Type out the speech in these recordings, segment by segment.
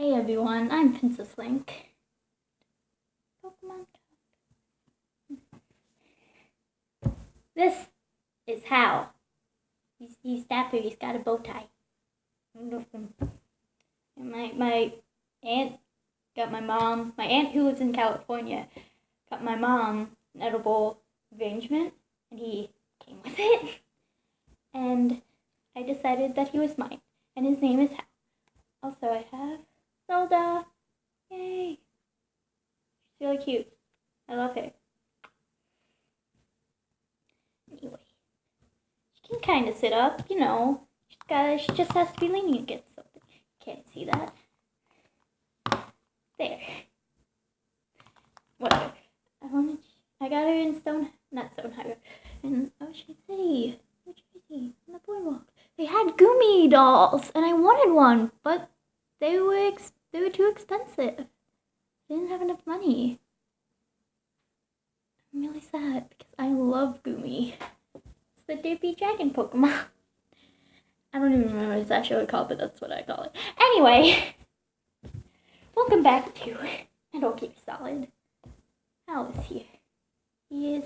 Hey everyone, I'm Princess Link. Pokemon Talk. This is Hal. He's dapper, he's got a bow tie. And my aunt got my aunt who lives in California, got my mom an edible arrangement, and he came with it. And I decided that he was mine, and his name is Hal. Also, I have Zelda. Yay! She's really cute. I love her. Anyway, she can kind of sit up, She just has to be leaning against something. Can't see that. There. Whatever. I got her in not Stonehenge, in Ocean City, New Jersey, on the boardwalk. They had Gumi dolls, and I wanted one, but they were too expensive. I didn't have enough money. I'm really sad because I love Gumi. It's the Derpy Dragon Pokemon. I don't even remember what it's actually called, but that's what I call it. Anyway, welcome back to Metal Gear Solid. Hal is here. He is.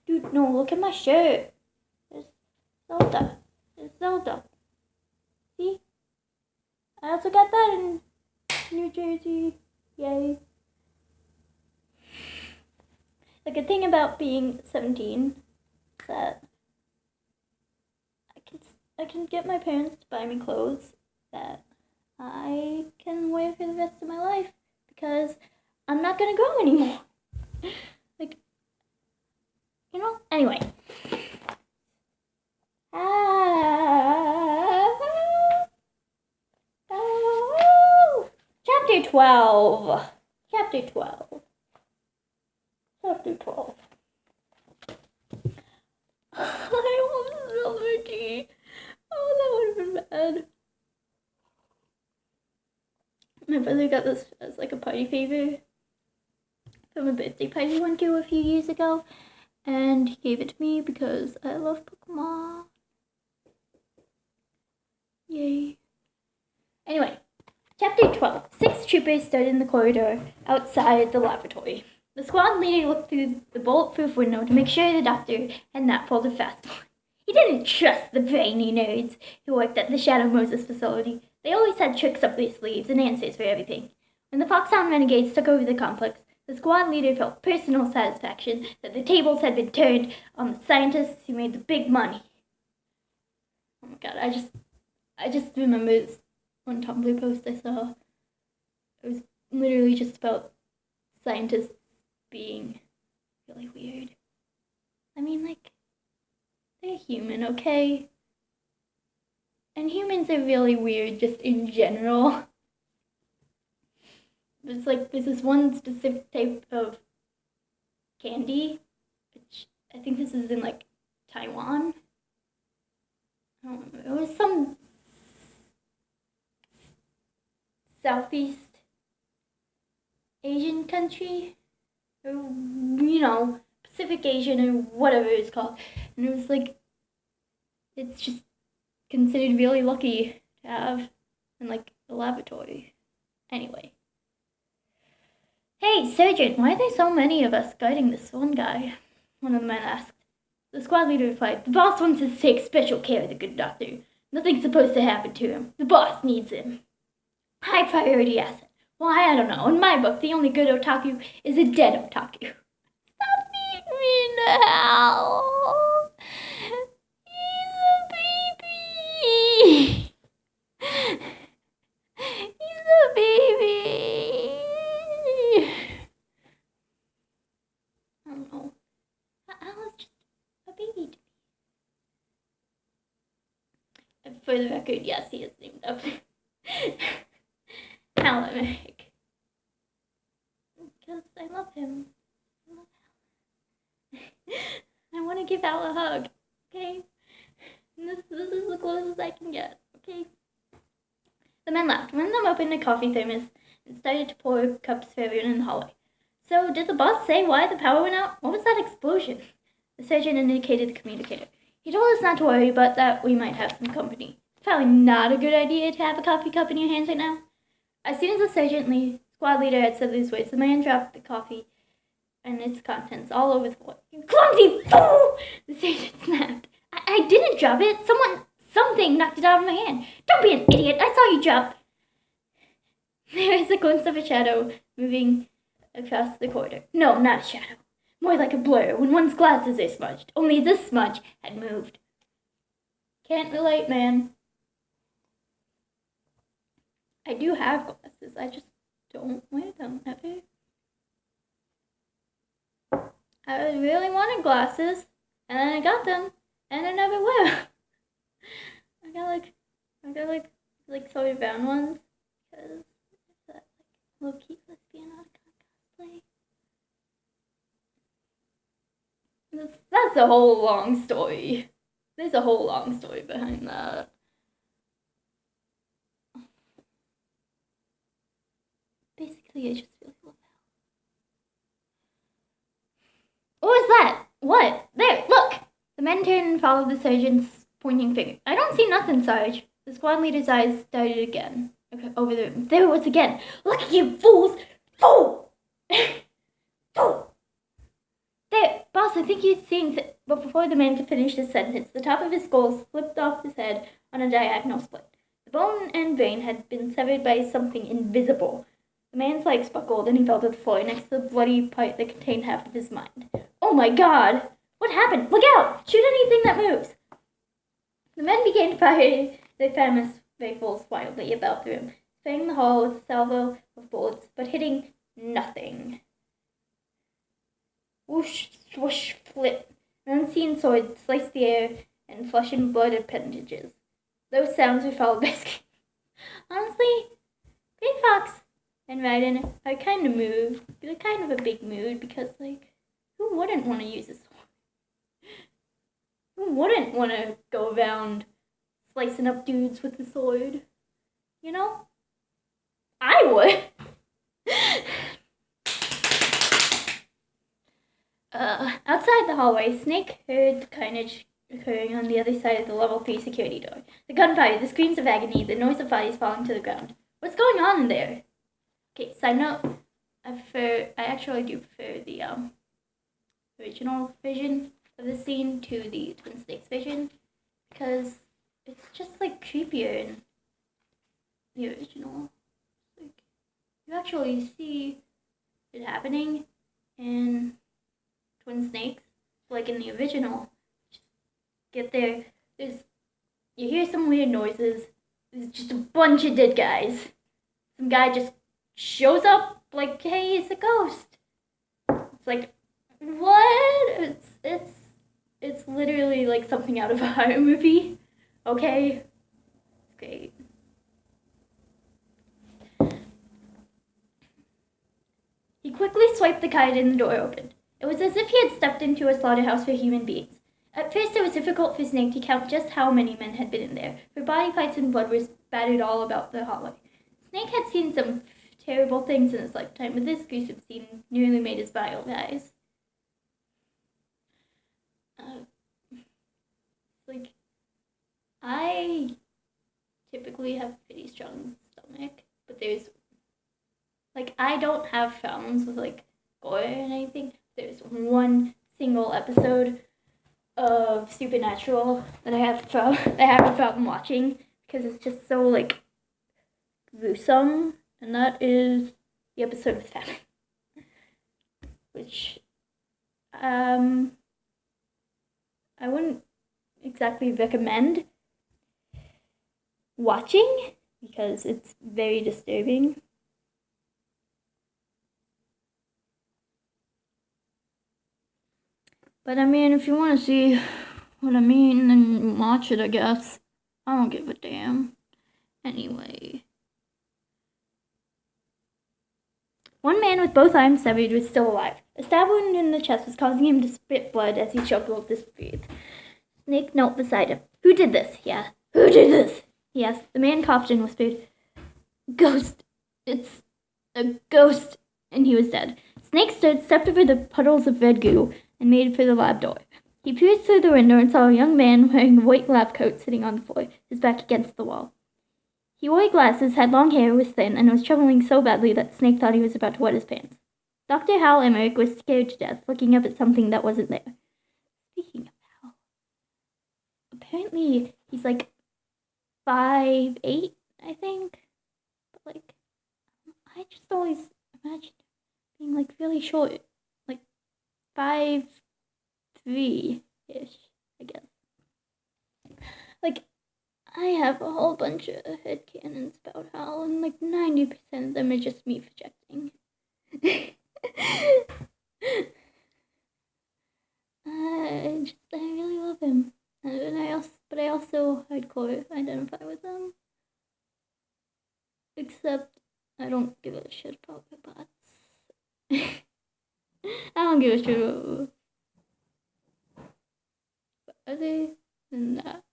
Dude, no, look at my shirt. There's Zelda. There's Zelda. See? I also got that in New Jersey. Yay. The good thing about being 17 is that I can get my parents to buy me clothes that I can wear for the rest of my life because I'm not gonna grow anymore. Anyway. Chapter 12. Chapter 12. I want silver key. Oh, that would have been bad. My brother got this as like a party favor from a birthday party he went to a few years ago, and he gave it to me because I love Pokemon. Yay. Anyway, Chapter 12. 6 troopers stood in the corridor outside the laboratory. The squad leader looked through the bulletproof window to make sure the doctor had not pulled a fast one. He didn't trust the brainy nerds who worked at the Shadow Moses facility. They always had tricks up their sleeves and answers for everything. When the Foxhound Renegades took over the complex, the squad leader felt personal satisfaction that the tables had been turned on the scientists who made the big money. Oh my god, I just remember this one Tumblr post I saw. It was literally just about scientists being really weird. I mean, they're human, okay? And humans are really weird just in general. There's this one specific type of candy, which I think this is in Taiwan. I don't remember. It was some Southeast Asian country, or Pacific Asian or whatever it's called, and it was it's just considered really lucky to have in a laboratory. Anyway. Hey, Sergeant, why are there so many of us guarding this one guy? One of the men asked. The squad leader replied, the boss wants us to take special care of the good doctor. Nothing's supposed to happen to him. The boss needs him. High priority asset. Why, I don't know. In my book, the only good otaku is a dead otaku. Stop being mean to Hal. He's a baby. He's a baby. I don't know. Hal is just a baby to me. For the record, yes, he is named up. Hal Emmerich. Because I love him. I love Hal. I want to give Hal a hug, okay? And this is the closest I can get, okay? The men laughed. One of them opened a coffee thermos and started to pour cups for everyone in the hallway. So, did the boss say why the power went out? What was that explosion? The surgeon indicated the communicator. He told us not to worry, but that we might have some company. It's probably not a good idea to have a coffee cup in your hands right now. As soon as the squad leader had said these words, the man dropped the coffee and its contents all over the floor. "You clumsy fool!" the sergeant snapped. I didn't drop it. Something knocked it out of my hand. Don't be an idiot. I saw you drop. There was a glimpse of a shadow moving across the corridor. No, not a shadow. More like a blur when one's glasses are smudged. Only this smudge had moved. Can't relate, man. I do have glasses. I just don't wear them ever. I really wanted glasses, and then I got them, and I never wear them. I got like sort of brown ones because it's that like low key lesbian cosplay. That's a whole long story. There's a whole long story behind that. Basically, I just really love that. What was that? What? There, look! The men turned and followed the sergeant's pointing finger. I don't see nothing, Sarge. The squad leader's eyes darted again. Okay, over the room. There it was again. Look at you fools! Fool! Fool! There, boss, I think you'd seen but before the man could finish his sentence, the top of his skull slipped off his head on a diagonal split. The bone and vein had been severed by something invisible. The man's legs buckled and he fell to the floor next to the bloody part that contained half of his mind. Oh my God! What happened? Look out! Shoot anything that moves! The men began to fire their famous rifles wildly about the room, filling the hall with a salvo of bullets, but hitting nothing. Whoosh, swoosh, flip. An unseen sword sliced the air and flesh and blood appendages. Those sounds were followed by screams. Honestly, Grey Fox and Raiden are kind of moved. They're kind of a big mood because, like, who wouldn't want to use a sword? Who wouldn't want to go around slicing up dudes with a sword? You know? I would! Outside the hallway, Snake heard the carnage occurring on the other side of the level 3 security door. The gunfire, the screams of agony, the noise of bodies falling to the ground. What's going on in there? Okay, side note, I actually do prefer the original version of the scene to the Twin Snakes version because it's just like creepier in the original. Like, you actually see it happening in Twin Snakes, like in the original. Just get there, you hear some weird noises. There's just a bunch of dead guys. Some guy just shows up like, hey, it's a ghost. It's like, what? It's literally like something out of a horror movie. Okay, it's great. He quickly swiped the card and the door opened. It was as if he had stepped into a slaughterhouse for human beings. At first, it was difficult for Snake to count just how many men had been in there, for body parts and blood were spattered all about the hallway. Snake had seen some terrible things in his lifetime, but this gruesome scene nearly made his bile rise. Like, I typically have a pretty strong stomach, but there's, like, I don't have problems with, like, gore and anything. There's one single episode of Supernatural that I have a problem watching because it's just so, like, gruesome, and that is the episode of famine, which I wouldn't exactly recommend watching because it's very disturbing. But I mean, if you want to see what I mean, then watch it, I guess. I don't give a damn. Anyway. One man with both arms severed was still alive. A stab wound in the chest was causing him to spit blood as he struggled to breathe. Snake knelt beside him. Who did this? Yeah. Who did this? He asked. The man coughed and whispered, Ghost. It's a ghost. And he was dead. Snake stepped over the puddles of red goo and made for the lab door. He peered through the window and saw a young man wearing a white lab coat sitting on the floor, his back against the wall. He wore glasses, had long hair, was thin, and was trembling so badly that Snake thought he was about to wet his pants. Dr. Hal Emmerich was scared to death, looking up at something that wasn't there. Speaking of Hal, apparently he's like 5'8", I think. But like, I just always imagined being like really short, like 5'3" ish, I guess. Like, I have a whole bunch of headcanons about Hal, and like 90% of them are just me projecting. I really love him, and I also hardcore identify with him. Except I don't give a shit about robots. I don't give a shit about other than that.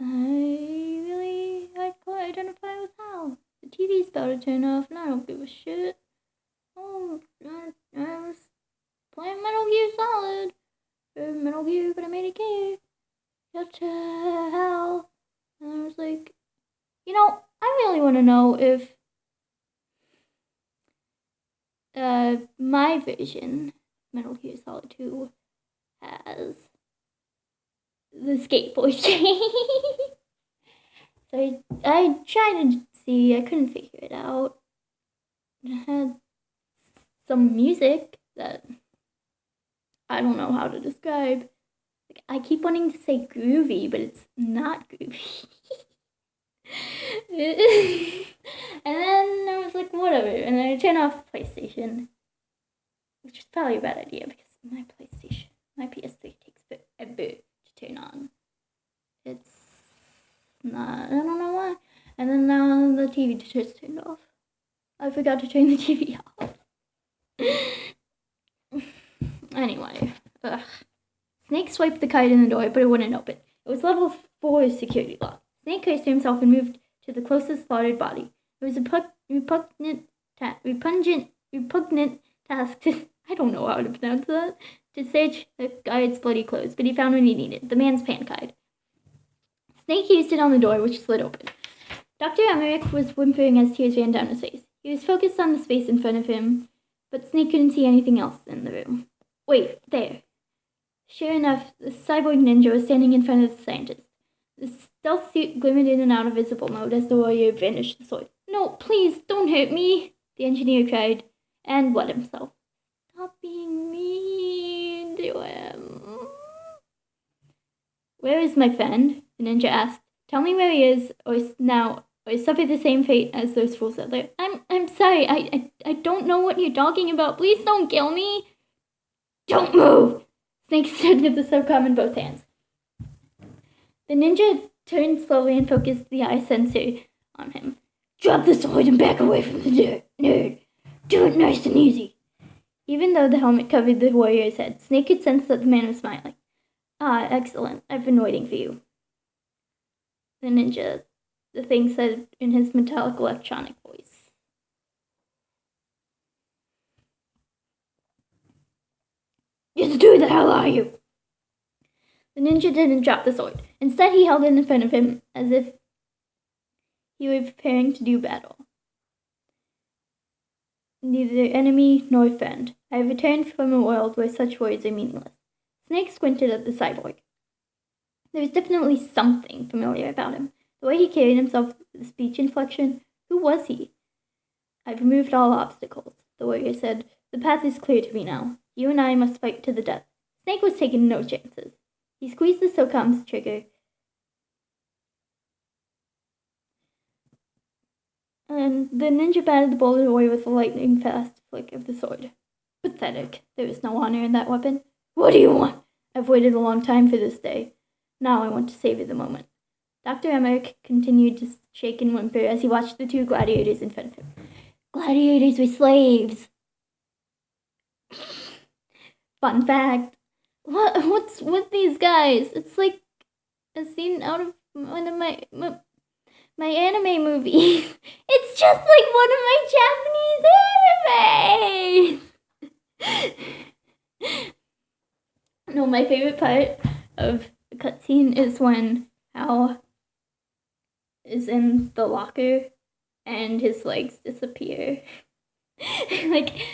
I really hardcore identify with Hal. The TV's about to turn off, and I don't give a shit. Oh, I was playing Metal Gear Solid. Or Metal Gear, but I made a game. Got to Hal. And I was like, you know, I really want to know if my version, Metal Gear Solid 2, has the skateboard change. So I tried to see, I couldn't figure it out. It had some music that I don't know how to describe. Like, I keep wanting to say groovy, but it's not groovy. And then I was like, whatever. And then I turned off the PlayStation, which is probably a bad idea because my PS3 takes forever to turn on. It's not, I don't know why. And then now the TV just turned off. I forgot to turn the TV off. Anyway, Snake swiped the card in the door, but it wouldn't open. It was level 4 security lock. Snake cursed to himself and moved to the closest slaughtered body. It was a repugnant task to, I don't know how to pronounce that, to search the guard's bloody clothes, but he found what he needed, the man's pan card. Snake used it on the door, which slid open. Dr. Emmerich was whimpering as tears ran down his face. He was focused on the space in front of him, but Snake couldn't see anything else in the room. Wait, there. Sure enough, the cyborg ninja was standing in front of the scientist. The stealth suit glimmered in and out of visible mode as the warrior vanished the sword. No, please, don't hurt me, the engineer cried, and wet himself. Stop being mean to him. Where is my friend? The ninja asked. Tell me where he is, or suffer the same fate as those fools out there. I'm sorry, I don't know what you're talking about. Please don't kill me. Don't move! Snake stood with the SOCOM in both hands. The ninja turned slowly and focused the eye sensor on him. Drop the sword and back away from the nerd. Do it nice and easy. Even though the helmet covered the warrior's head, Snake could sense that the man was smiling. Ah, excellent. I've been waiting for you. The thing said in his metallic electronic voice. Just who the hell are you? The ninja didn't drop the sword. Instead, he held it in front of him as if he were preparing to do battle. Neither enemy nor friend. I have returned from a world where such words are meaningless. Snake squinted at the cyborg. There was definitely something familiar about him. The way he carried himself, the speech inflection. Who was he? I've removed all obstacles, the warrior said. The path is clear to me now. You and I must fight to the death. Snake was taking no chances. He squeezed the SOCOM's trigger. And the ninja batted the bullet away with a lightning-fast flick of the sword. Pathetic. There was no honor in that weapon. What do you want? I've waited a long time for this day. Now I want to savor the moment. Dr. Emmerich continued to shake and whimper as he watched the two gladiators in front of him. Gladiators were slaves. Fun fact. What's with these guys? It's like a scene out of one of my anime movies. It's just like one of my Japanese animes. No, my favorite part of the cutscene is when Hal is in the locker and his legs disappear. Like,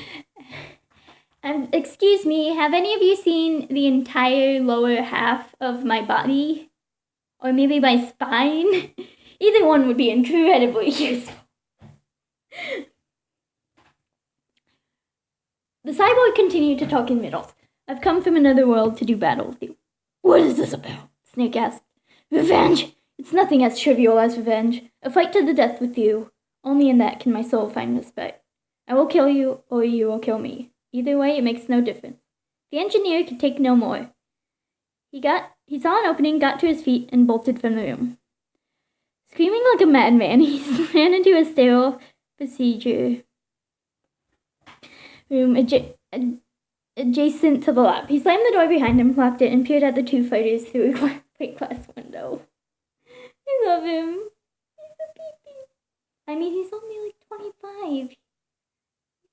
excuse me, have any of you seen the entire lower half of my body? Or maybe my spine? Either one would be incredibly useful. The cyborg continued to talk in riddles. I've come from another world to do battle with you. What is this about? Snake asked. Revenge! It's nothing as trivial as revenge. A fight to the death with you. Only in that can my soul find respite. I will kill you, or you will kill me. Either way, it makes no difference. The engineer could take no more. He saw an opening, got to his feet, and bolted from the room. Screaming like a madman, he ran into a sterile procedure room adjacent to the lab. He slammed the door behind him, locked it, and peered at the two fighters through a plate glass window. I love him. He's a baby. I mean, he's only like 25. He's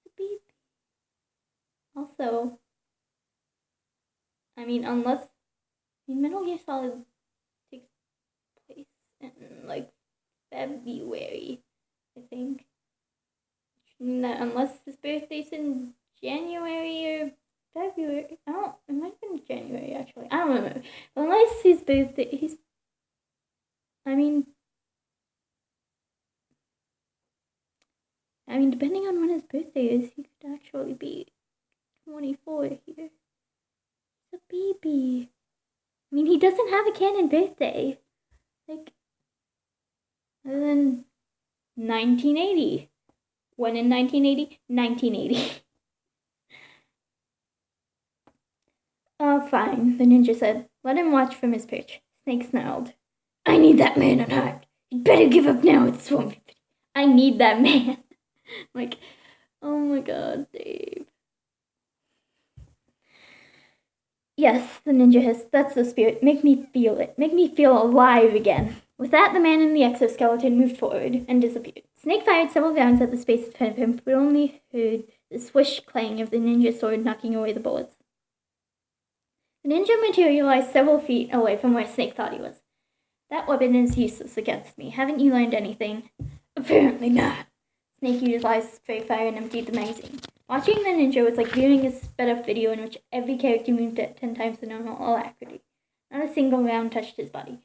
a baby. Also, I mean, Metal Gear Solid takes place in, like, February, I think. Unless his birthday's in January or February. It might have been January, actually. I don't remember. Unless his birthday, depending on when his birthday is, he could actually be 24 here. He's a baby. I mean, he doesn't have a canon birthday. Like, other than 1980. When in 1980? 1980. Oh, fine, the ninja said. Let him watch from his perch. Snake snarled. I need that man unharmed. You'd better give up now, it's Swamp. I need that man. Like, oh my god, Dave. Yes, the ninja hissed. That's the spirit. Make me feel it. Make me feel alive again. With that, the man in the exoskeleton moved forward and disappeared. Snake fired several rounds at the space in front of him, but only heard the swish clang of the ninja sword knocking away the bullets. The ninja materialized several feet away from where Snake thought he was. That weapon is useless against me. Haven't you learned anything? Apparently not. Snake utilized spray fire and emptied the magazine. Watching the ninja was like viewing a sped-up video in which every character moved at 10 times the normal alacrity. Not a single round touched his body.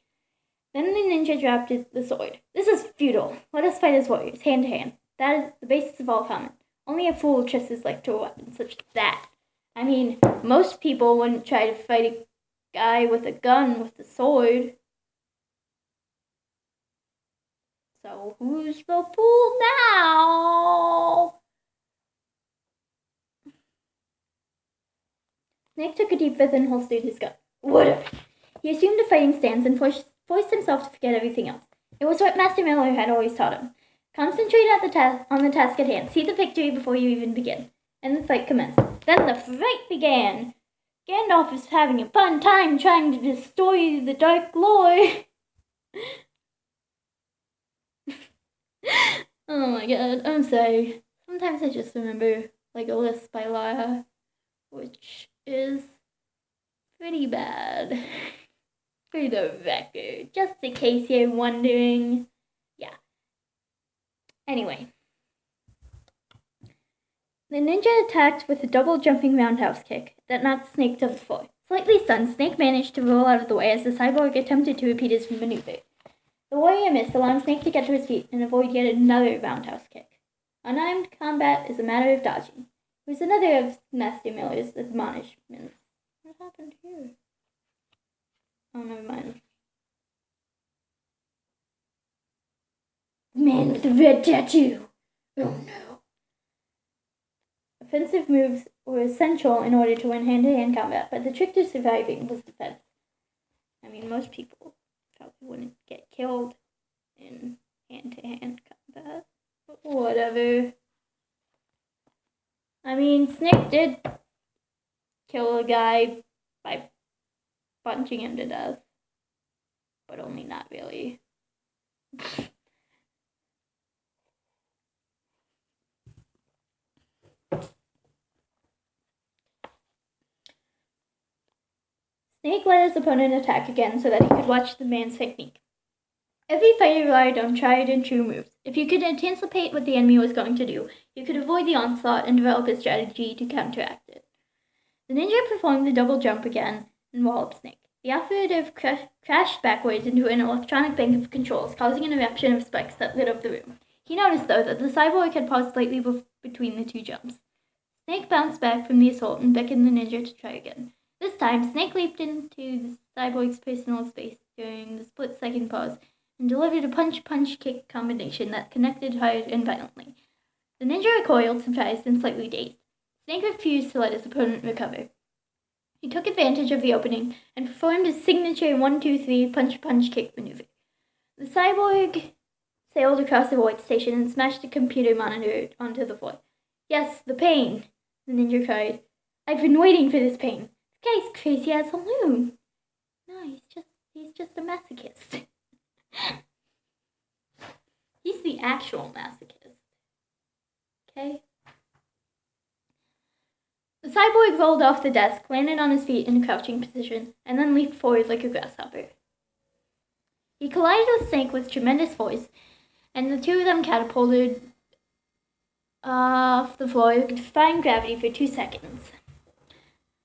Then the ninja dropped the sword. This is futile. Let us fight as warriors, hand to hand. That is the basis of all combat. Only a fool trusts his life to a weapon such as that. I mean, most people wouldn't try to fight a guy with a gun with a sword. So who's the fool now? Snake took a deep breath and holstered his gun. Whatever. He assumed a fighting stance and forced himself to forget everything else. It was what Master Miller had always taught him. Concentrate on the task at hand. See the victory before you even begin. And the fight commenced. Then the fight began. Gandalf is having a fun time trying to destroy the Dark Lord. Oh my god, I'm sorry. Sometimes I just remember like a list by Lara, which is pretty bad. For the record, just in case you're wondering. Yeah. Anyway. The ninja attacked with a double jumping roundhouse kick that knocked Snake to the floor. Slightly stunned, Snake managed to roll out of the way as the cyborg attempted to repeat his maneuver. The warrior missed, allowing Snake to get to his feet and avoid yet another roundhouse kick. Unarmed combat is a matter of dodging. It was another of Master Miller's admonishments. What happened here? Oh, never mind. The man with the red tattoo. Oh no. Offensive moves were essential in order to win hand-to-hand combat, but the trick to surviving was defense. I mean, most people probably wouldn't get killed in hand-to-hand combat. But whatever. I mean, Snake did kill a guy by punching him to death. But only not really. Snake let his opponent attack again so that he could watch the man's technique. Every fight relied on tried and true moves. If you could anticipate what the enemy was going to do, you could avoid the onslaught and develop a strategy to counteract it. The ninja performed the double jump again and walloped Snake. The operative crashed backwards into an electronic bank of controls, causing an eruption of spikes that lit up the room. He noticed, though, that the cyborg had paused slightly between the two jumps. Snake bounced back from the assault and beckoned the ninja to try again. This time, Snake leaped into the cyborg's personal space during the split-second pause and delivered a punch-punch-kick combination that connected hard and violently. The ninja recoiled, surprised and slightly dazed. Snake refused to let his opponent recover. He took advantage of the opening and performed his signature 1-2-3 punch-punch-kick maneuver. The cyborg sailed across the void station and smashed the computer monitor onto the floor. "Yes, the pain," the ninja cried. "I've been waiting for this pain. This guy's crazy as a loon." "No, he's just a masochist." He's the actual masochist. Okay? The cyborg rolled off the desk, landed on his feet in a crouching position, and then leaped forward like a grasshopper. He collided with Snake with tremendous force, and the two of them catapulted off the floor, defying gravity for 2 seconds.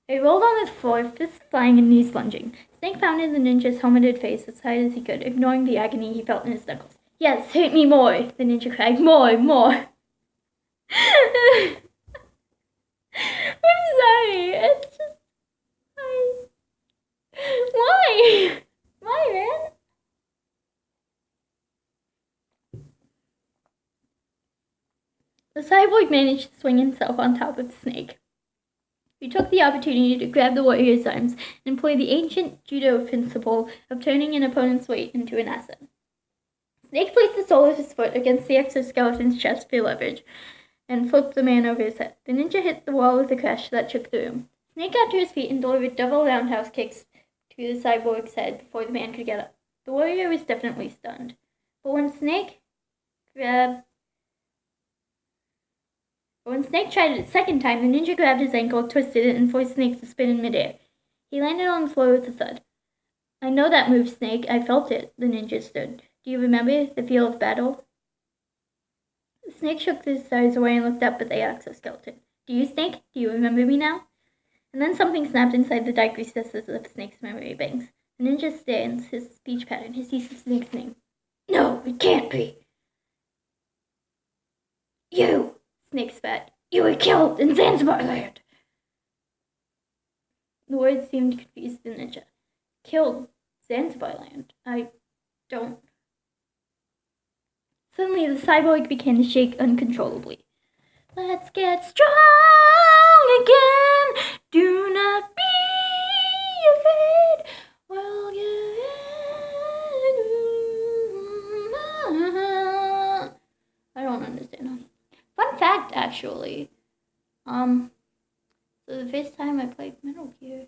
They rolled on the floor, fists flying and knees lunging. Snake pounded the ninja's helmeted face as hard as he could, ignoring the agony he felt in his knuckles. "Yes, hit me more," the ninja cried. More. I'm sorry. It's just... Why? Why, man? The cyborg managed to swing himself on top of Snake. He took the opportunity to grab the warrior's arms and employ the ancient judo principle of turning an opponent's weight into an asset. Snake placed the sole of his foot against the exoskeleton's chest for leverage and flipped the man over his head. The ninja hit the wall with a crash that shook the room. Snake got to his feet and delivered double roundhouse kicks to the cyborg's head before the man could get up. The warrior was definitely stunned. But when Snake tried it a second time, the ninja grabbed his ankle, twisted it, and forced Snake to spin in midair. He landed on the floor with a thud. "I know that move, Snake. I felt it," the ninja stood. "Do you remember the feel of battle?" Snake shook his eyes away and looked up at the exoskeleton. "Do you, Snake? Do you remember me now?" And then something snapped inside the dark recesses of Snake's memory banks. The ninja stands, his speech pattern, his use of Snake's name. "No, it can't be." "You!" Snake spat. "You were killed in Zanzibar Land." The words seemed to confuse the ninja. "Killed Zanzibar Land? I don't..." Suddenly, the cyborg began to shake uncontrollably. "Let's get strong again. Do not be afraid. We'll get in." I don't understand. Fun fact, actually. So the first time I played Metal Gear,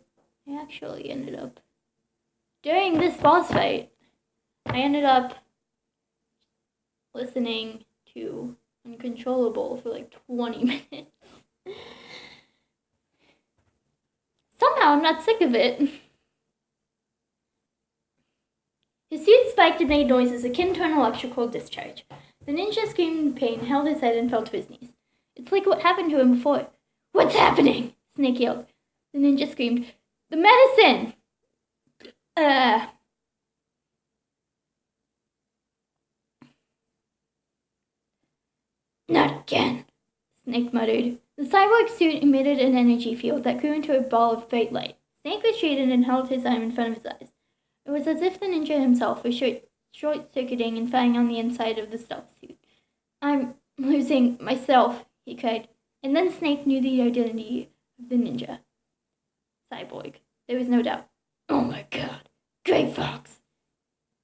I actually ended up, during this boss fight, I ended up listening to Uncontrollable for like 20 minutes. Somehow I'm not sick of it. His suit spiked and made noises akin to an electrical discharge. The ninja screamed in pain, held his head, and fell to his knees. It's like what happened to him before. "What's happening?" Snake yelled. The ninja screamed, "The medicine!" "Not again," Snake muttered. The cyborg suit emitted an energy field that grew into a ball of bright light. Snake retreated and held his arm in front of his eyes. It was as if the ninja himself was short-circuiting and firing on the inside of the stealth suit. "I'm losing myself," he cried. And then Snake knew the identity of the ninja. Cyborg. There was no doubt. "Oh my God, Gray Fox,"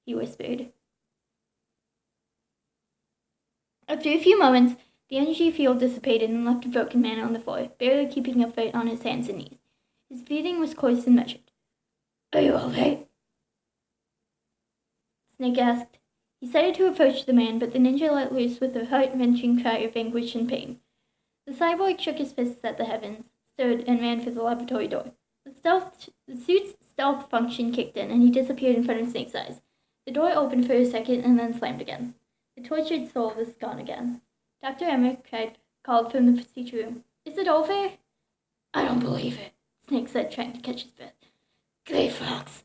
he whispered. After a few moments, the energy field dissipated and left a broken man on the floor, barely keeping upright on his hands and knees. His breathing was coarse and measured. "Are you all right?" Snake asked. He started to approach the man, but the ninja let loose with a heart-wrenching cry of anguish and pain. The cyborg shook his fists at the heavens, stood, and ran for the laboratory door. The suit's stealth function kicked in, and he disappeared in front of Snake's eyes. The door opened for a second and then slammed again. The tortured soul was gone again. Dr. Emmerich called from the procedure room. Is it over? I don't believe it, Snake said, trying to catch his breath. Gray Fox,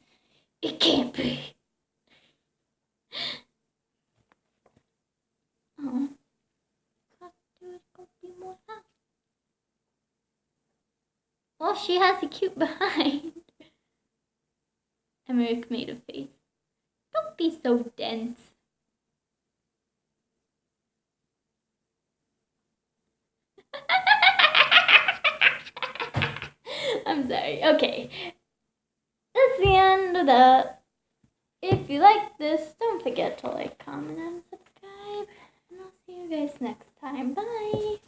it can't be. Oh. Well, she has a cute behind. Emmerich made a face. Don't be so dense. I'm sorry. Okay. That's the end of that. If you like this, don't forget to like, comment, and subscribe. And I'll see you guys next time. Bye.